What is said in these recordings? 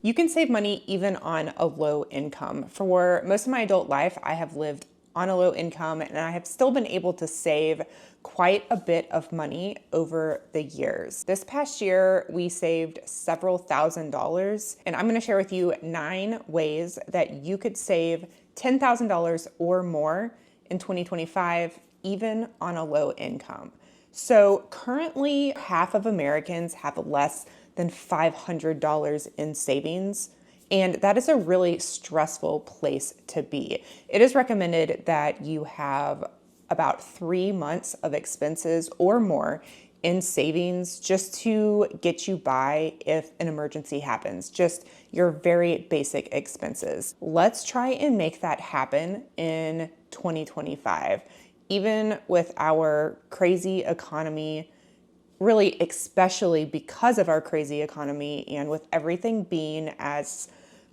You can save money even on a low income. For most of my adult life, I have lived on a low income and I have still been able to save quite a bit of money over the years. This past year, we saved several $1,000s, and I'm gonna share with you 9 ways that you could save $10,000 or more in 2025, even on a low income. So currently, half of Americans have less than $500 in savings. And that is a really stressful place to be. It is recommended that you have about 3 months of expenses or more in savings just to get you by if an emergency happens, just your very basic expenses. Let's try and make that happen in 2025. Even with our crazy economy, really, especially because of our crazy economy and with everything being as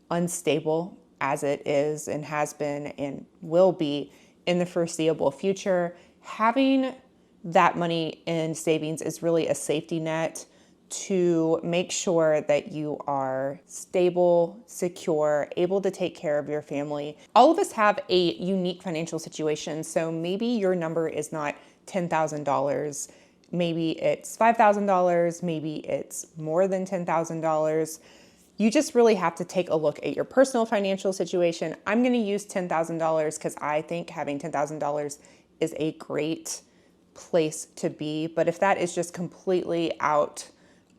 unstable as it is and has been and will be in the foreseeable future, having that money in savings is really a safety net to make sure that you are stable, secure, able to take care of your family. All of us have a unique financial situation, so maybe your number is not $10,000. Maybe it's $5,000, maybe it's more than $10,000. You just really have to take a look at your personal financial situation. I'm gonna use $10,000 because I think having $10,000 is a great place to be. But if that is just completely out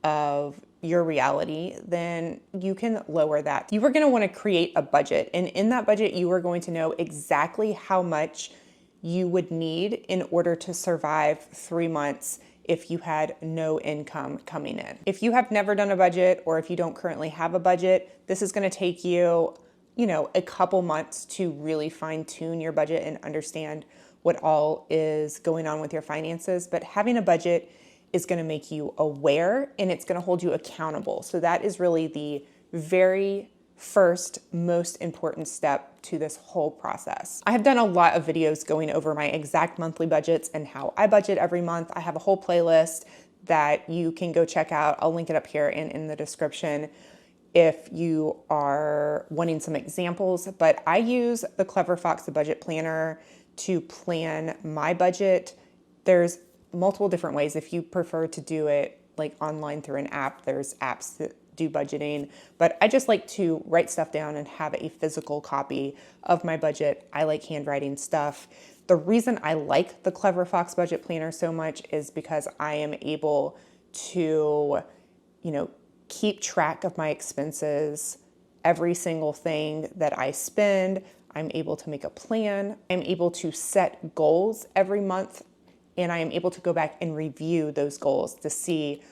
of your reality, then you can lower that. You are gonna wanna create a budget. And in that budget, you are going to know exactly how much you would need in order to survive 3 months if you had no income coming in. If you have never done a budget or if you don't currently have a budget, this is gonna take you, a couple months to really fine tune your budget and understand what all is going on with your finances. But having a budget is gonna make you aware and it's gonna hold you accountable. So that is really the very first most important step to this whole process. I have done a lot of videos going over my exact monthly budgets and how I budget every month. I have a whole playlist that you can go check out. I'll link it up here and in the description if you are wanting some examples. But I use the Clever Fox the Budget Planner to plan my budget. There's multiple different ways. If you prefer to do it like online through an app, there's apps that do budgeting, but I just like to write stuff down and have a physical copy of my budget. I like handwriting stuff. The reason I like the Clever Fox Budget Planner so much is because I am able to, keep track of my expenses, every single thing that I spend. I'm able to make a plan. I'm able to set goals every month, and I am able to go back and review those goals to see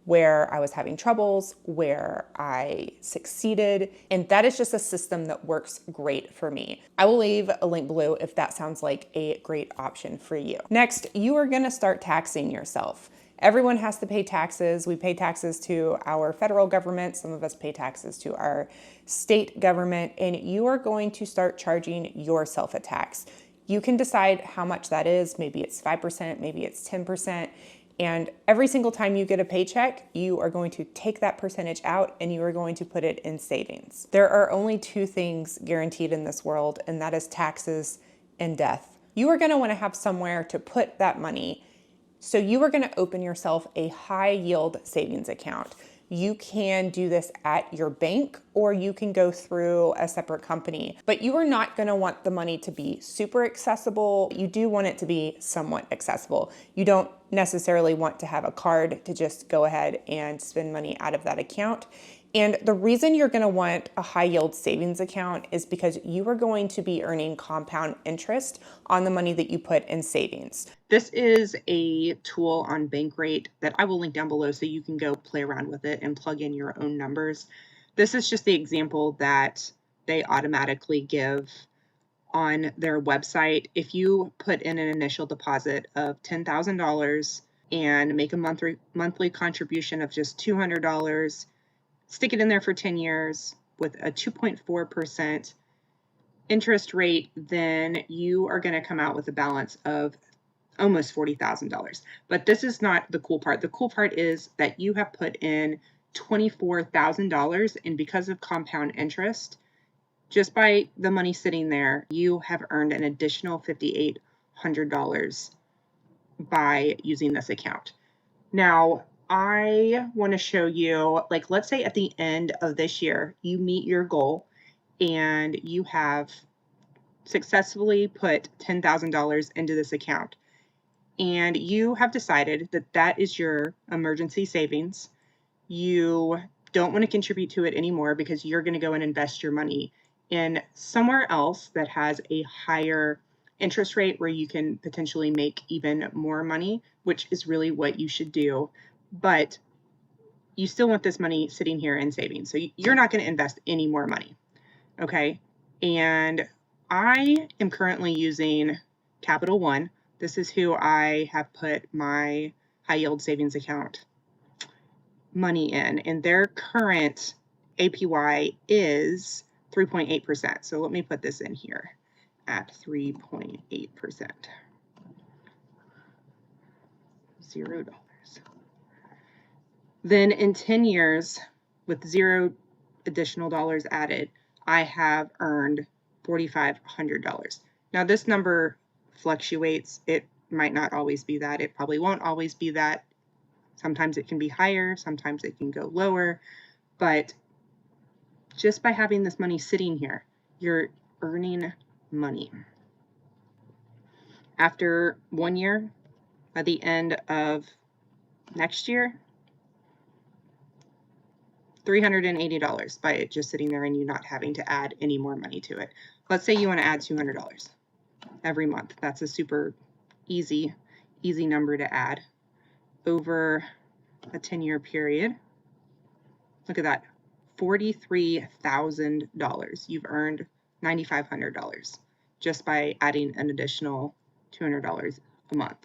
where I was having troubles, where I succeeded. And that is just a system that works great for me. I will leave a link below if that sounds like a great option for you. Next, you are gonna start taxing yourself. Everyone has to pay taxes. We pay taxes to our federal government. Some of us pay taxes to our state government, and you are going to start charging yourself a tax. You can decide how much that is. Maybe it's 5%, maybe it's 10%. And every single time you get a paycheck, you are going to take that percentage out and you are going to put it in savings. There are only 2 things guaranteed in this world, and that is taxes and death. You are gonna wanna have somewhere to put that money. So you are gonna open yourself a high yield savings account. You can do this at your bank or you can go through a separate company, but you are not gonna want the money to be super accessible. You do want it to be somewhat accessible. You don't necessarily want to have a card to just go ahead and spend money out of that account. And the reason you're gonna want a high yield savings account is because you are going to be earning compound interest on the money that you put in savings. This is a tool on Bankrate that I will link down below so you can go play around with it and plug in your own numbers. This is just the example that they automatically give on their website. If you put in an initial deposit of $10,000 and make a monthly contribution of just $200, stick it in there for 10 years with a 2.4% interest rate, then you are going to come out with a balance of almost $40,000. But this is not the cool part. The cool part is that you have put in $24,000. And because of compound interest, just by the money sitting there, you have earned an additional $5,800 by using this account. Now, I want to show you, like, let's say at the end of this year, you meet your goal and you have successfully put $10,000 into this account. And you have decided that that is your emergency savings. You don't want to contribute to it anymore because you're going to go and invest your money in somewhere else that has a higher interest rate where you can potentially make even more money, which is really what you should do. But you still want this money sitting here in savings. So you're not going to invest any more money. Okay. And I am currently using Capital One. This is who I have put my high yield savings account money in, and their current APY is 3.8%. So let me put this in here at 3.8%. $0. Then in 10 years, with zero additional dollars added, I have earned $4,500. Now this number fluctuates. It might not always be that. It probably won't always be that. Sometimes it can be higher, sometimes it can go lower, but just by having this money sitting here, you're earning money. After 1 year, by the end of next year, $380 by it just sitting there and you not having to add any more money to it. Let's say you want to add $200 every month. That's a super easy number to add over a 10-year period. Look at that, $43,000. You've earned $9,500 just by adding an additional $200 a month.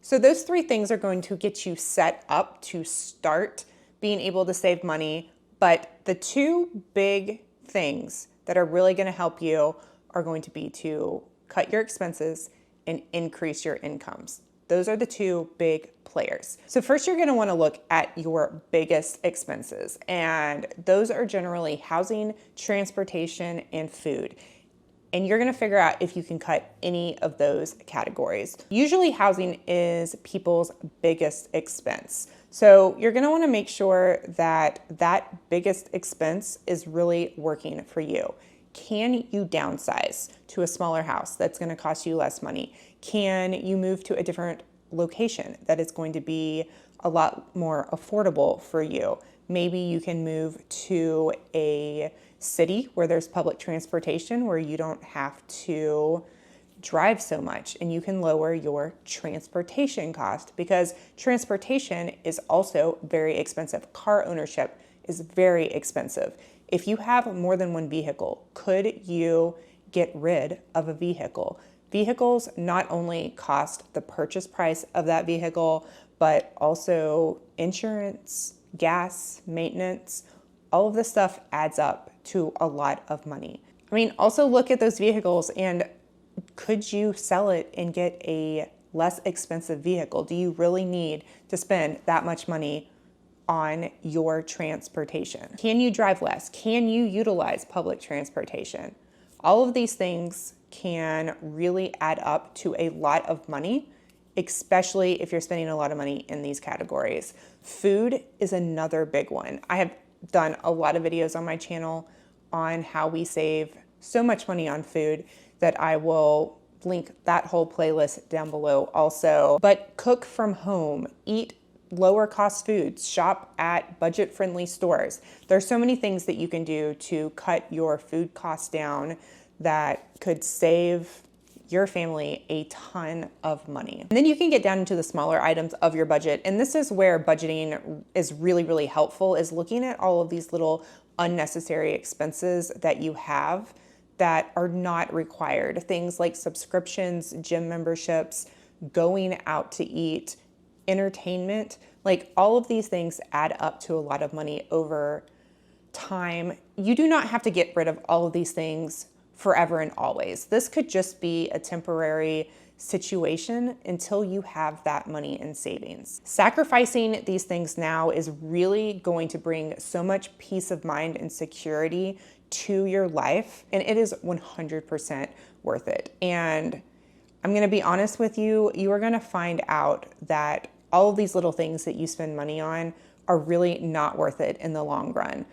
So those three things are going to get you set up to start being able to save money. But the two big things that are really going to help you are going to be to cut your expenses and increase your incomes. Those are the two big players. So first you're going to want to look at your biggest expenses, and those are generally housing, transportation, and food. And you're going to figure out if you can cut any of those categories. Usually housing is people's biggest expense. So you're going to want to make sure that that biggest expense is really working for you. Can you downsize to a smaller house that's going to cost you less money? Can you move to a different location that is going to be a lot more affordable for you? Maybe you can move to a city where there's public transportation where you don't have to drive so much, and you can lower your transportation cost because transportation is also very expensive. Car ownership is very expensive. If you have more than one vehicle, could you get rid of a vehicle? Vehicles not only cost the purchase price of that vehicle, but also insurance, gas, maintenance, all of this stuff adds up to a lot of money. I mean, also look at those vehicles and could you sell it and get a less expensive vehicle? Do you really need to spend that much money on your transportation? Can you drive less? Can you utilize public transportation? All of these things can really add up to a lot of money, especially if you're spending a lot of money in these categories. Food is another big one. I have done a lot of videos on my channel on how we save so much money on food that I will link that whole playlist down below also. But cook from home, eat lower cost foods, shop at budget friendly stores. There's so many things that you can do to cut your food costs down that could save your family a ton of money. And then you can get down into the smaller items of your budget. And this is where budgeting is really, really helpful, is looking at all of these little unnecessary expenses that you have that are not required. Things like subscriptions, gym memberships, going out to eat, entertainment, like all of these things add up to a lot of money over time. You do not have to get rid of all of these things forever and always. This could just be a temporary situation until you have that money in savings. Sacrificing these things now is really going to bring so much peace of mind and security to your life, and it is 100% worth it. And I'm gonna be honest with you, you are gonna find out that all of these little things that you spend money on are really not worth it in the long run.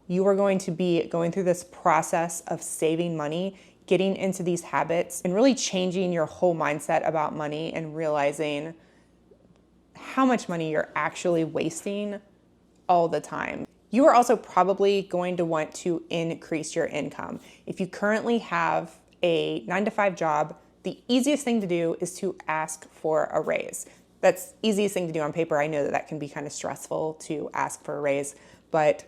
You are going to be going through this process of saving money, getting into these habits, and really changing your whole mindset about money and realizing how much money you're actually wasting all the time. You are also probably going to want to increase your income. If you currently have a 9-to-5 job, the easiest thing to do is to ask for a raise. That's the easiest thing to do on paper. I know that that can be kind of stressful to ask for a raise, but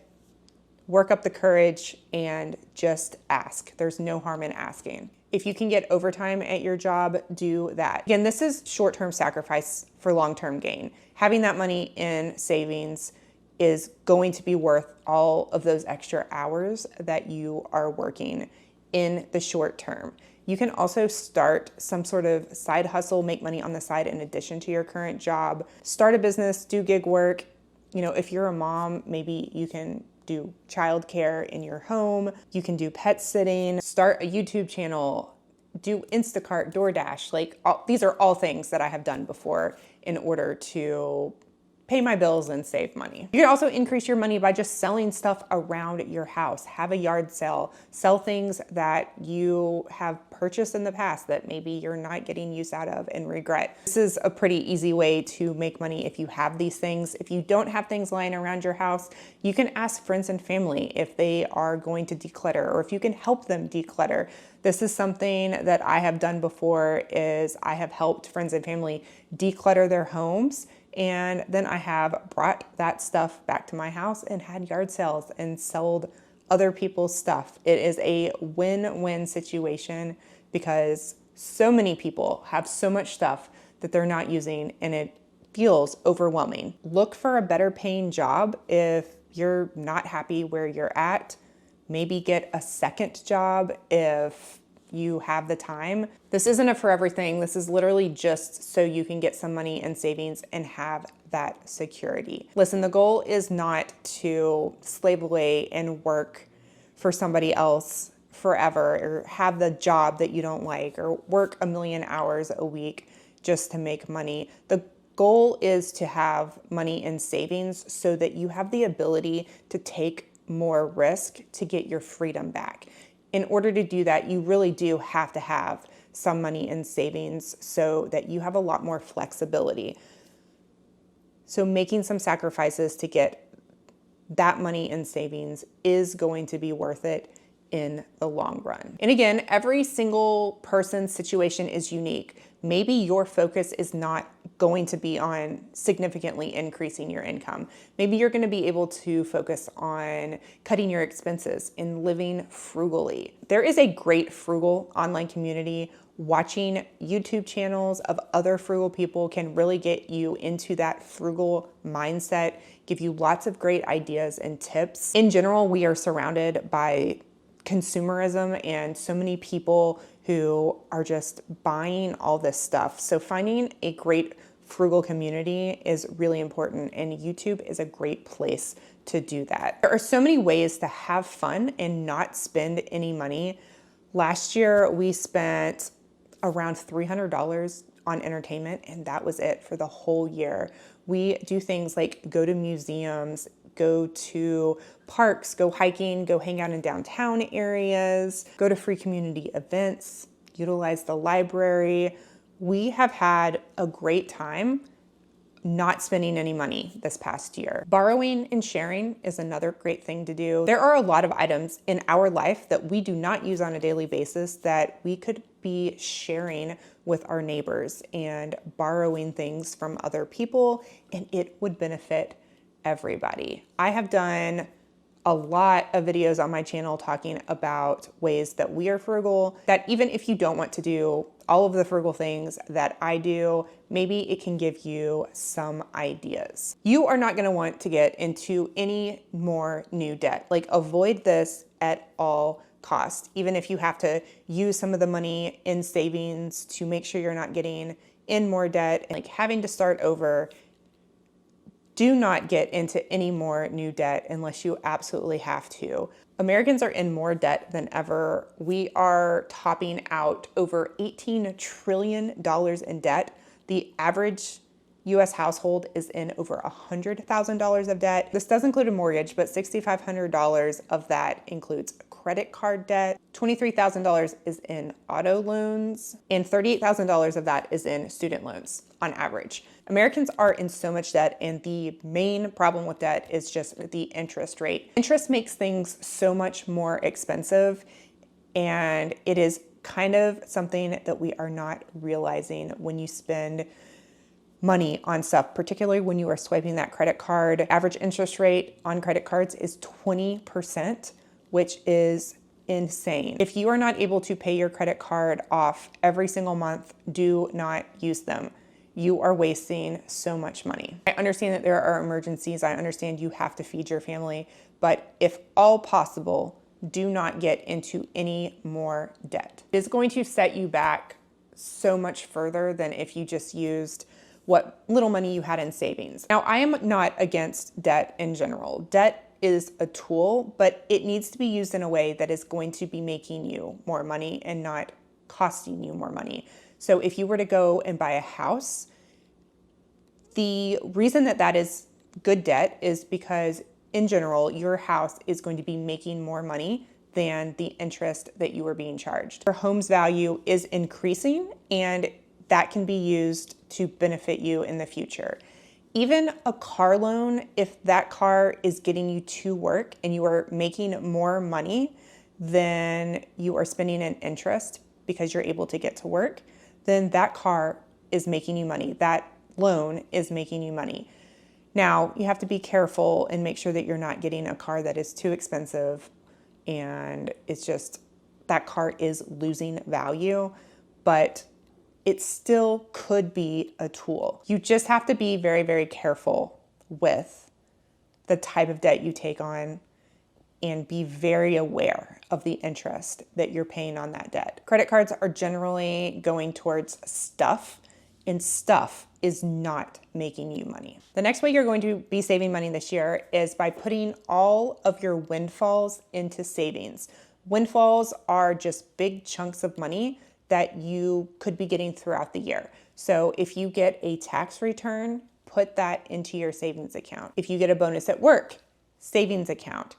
work up the courage and just ask. There's no harm in asking. If you can get overtime at your job, do that. Again, this is short-term sacrifice for long-term gain. Having that money in savings is going to be worth all of those extra hours that you are working in the short term. You can also start some sort of side hustle, make money on the side in addition to your current job. Start a business, do gig work. You know, if you're a mom, maybe you can do childcare in your home. You can do pet sitting, start a YouTube channel, do Instacart, DoorDash. These are all things that I have done before in order to pay my bills and save money. You can also increase your money by just selling stuff around your house. Have a yard sale, sell things that you have purchased in the past that maybe you're not getting use out of and regret. This is a pretty easy way to make money if you have these things. If you don't have things lying around your house, you can ask friends and family if they are going to declutter or if you can help them declutter. This is something that I have done before is I have helped friends and family declutter their homes. And then I have brought that stuff back to my house and had yard sales and sold other people's stuff. It is a win-win situation because so many people have so much stuff that they're not using and it feels overwhelming. Look for a better paying job if you're not happy where you're at. Maybe get a second job if you have the time. This isn't a forever thing. This is literally just so you can get some money in savings and have that security. Listen, the goal is not to slave away and work for somebody else forever or have the job that you don't like or work 1,000,000 hours a week just to make money. The goal is to have money in savings so that you have the ability to take more risk to get your freedom back. In order to do that, you really do have to have some money in savings so that you have a lot more flexibility. So making some sacrifices to get that money in savings is going to be worth it in the long run. And again, every single person's situation is unique. Maybe your focus is not going to be on significantly increasing your income. Maybe you're going to be able to focus on cutting your expenses and living frugally. There is a great frugal online community. Watching YouTube channels of other frugal people can really get you into that frugal mindset, give you lots of great ideas and tips. In general, we are surrounded by consumerism and so many people who are just buying all this stuff. So finding a great frugal community is really important, and YouTube is a great place to do that. There are so many ways to have fun and not spend any money. Last year, we spent around $300 on entertainment, and that was it for the whole year. We do things like go to museums, go to parks, go hiking, go hang out in downtown areas, go to free community events, utilize the library. We have had a great time not spending any money this past year. Borrowing and sharing is another great thing to do. There are a lot of items in our life that we do not use on a daily basis that we could be sharing with our neighbors and borrowing things from other people, and it would benefit everybody. I have done a lot of videos on my channel talking about ways that we are frugal, that even if you don't want to do all of the frugal things that I do, maybe it can give you some ideas. You are not gonna want to get into any more new debt. Like, avoid this at all cost, even if you have to use some of the money in savings to make sure you're not getting in more debt, like having to start over. Do not get into any more new debt unless you absolutely have to. Americans are in more debt than ever. We are topping out over $18 trillion in debt. The average US household is in over $100,000 of debt. This does include a mortgage, but $6,500 of that includes credit card debt. $23,000 is in auto loans, and $38,000 of that is in student loans on average. Americans are in so much debt, and the main problem with debt is just the interest rate. Interest makes things so much more expensive, and it is kind of something that we are not realizing when you spend money on stuff, particularly when you are swiping that credit card. Average interest rate on credit cards is 20%, which is insane. If you are not able to pay your credit card off every single month, do not use them. You are wasting so much money. I understand that there are emergencies. I understand you have to feed your family, but if all possible, do not get into any more debt. It is going to set you back so much further than if you just used what little money you had in savings. Now, I am not against debt in general. Debt is a tool, but it needs to be used in a way that is going to be making you more money and not costing you more money. So if you were to go and buy a house, the reason that that is good debt is because in general, your house is going to be making more money than the interest that you are being charged. Your home's value is increasing, and that can be used to benefit you in the future. Even a car loan, if that car is getting you to work and you are making more money than you are spending in interest because you're able to get to work, then that car is making you money. That loan is making you money. Now, you have to be careful and make sure that you're not getting a car that is too expensive and it's just that car is losing value, but it still could be a tool. You just have to be very, very careful with the type of debt you take on and be very aware of the interest that you're paying on that debt. Credit cards are generally going towards stuff, and stuff is not making you money. The next way you're going to be saving money this year is by putting all of your windfalls into savings. Windfalls are just big chunks of money that you could be getting throughout the year. So if you get a tax return, put that into your savings account. If you get a bonus at work, savings account.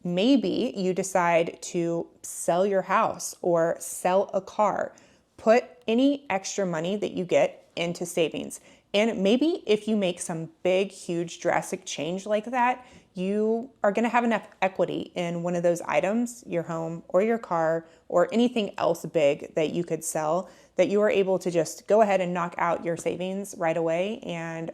Maybe you decide to sell your house or sell a car. Put any extra money that you get into savings. And maybe if you make some big, huge, drastic change like that, you are going to have enough equity in one of those items, your home or your car or anything else big that you could sell, that you are able to just go ahead and knock out your savings right away. And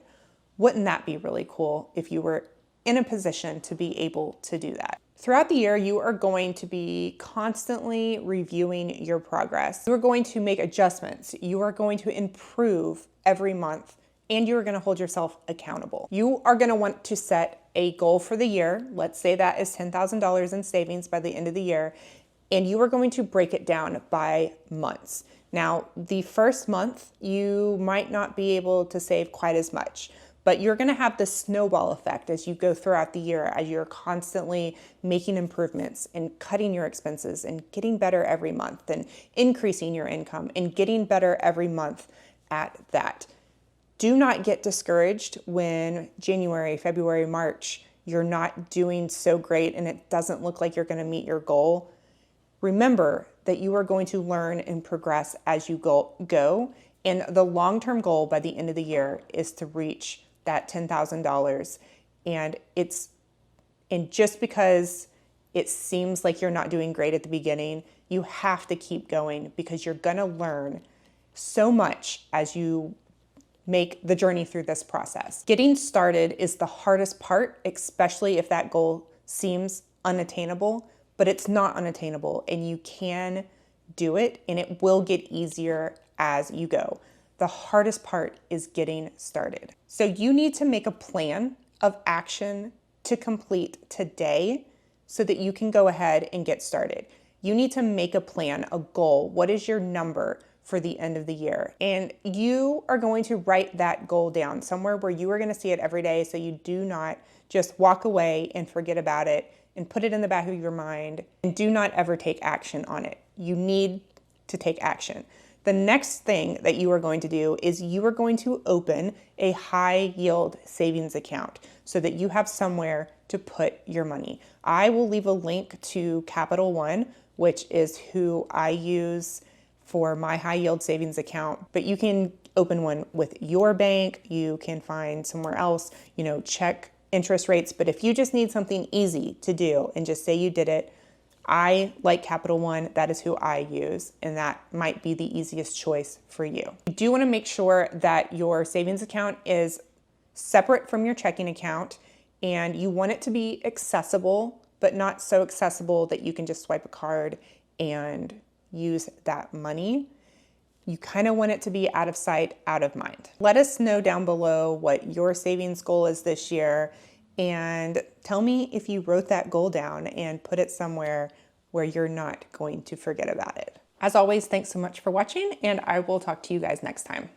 wouldn't that be really cool if you were in a position to be able to do that? Throughout the year, you are going to be constantly reviewing your progress. You are going to make adjustments. You are going to improve every month, and you are going to hold yourself accountable. You are going to want to set a goal for the year. Let's say that is $10,000 in savings by the end of the year, and you are going to break it down by months. Now, the first month, you might not be able to save quite as much, but you're going to have this snowball effect as you go throughout the year, as you're constantly making improvements and cutting your expenses and getting better every month and increasing your income and getting better every month at that. Do not get discouraged when January, February, March, you're not doing so great and it doesn't look like you're going to meet your goal. Remember that you are going to learn and progress as you go. And the long-term goal by the end of the year is to reach that $10,000. And just because it seems like you're not doing great at the beginning, you have to keep going because you're going to learn so much as you make the journey through this process. Getting started is the hardest part, especially if that goal seems unattainable, but it's not unattainable and you can do it and it will get easier as you go. The hardest part is getting started. So you need to make a plan of action to complete today so that you can go ahead and get started. You need to make a plan, a goal. What is your number for the end of the year? And you are going to write that goal down somewhere where you are going to see it every day, so you do not just walk away and forget about it and put it in the back of your mind and do not ever take action on it. You need to take action. The next thing that you are going to do is you are going to open a high yield savings account so that you have somewhere to put your money. I will leave a link to Capital One, which is who I use for my high yield savings account, but you can open one with your bank. You can find somewhere else, check interest rates. But if you just need something easy to do and just say you did it, I like Capital One. That is who I use, and that might be the easiest choice for you. You do want to make sure that your savings account is separate from your checking account, and you want it to be accessible, but not so accessible that you can just swipe a card and use that money. You kind of want it to be out of sight, out of mind. Let us know down below what your savings goal is this year, and tell me if you wrote that goal down and put it somewhere where you're not going to forget about it. As always, thanks so much for watching, and I will talk to you guys next time.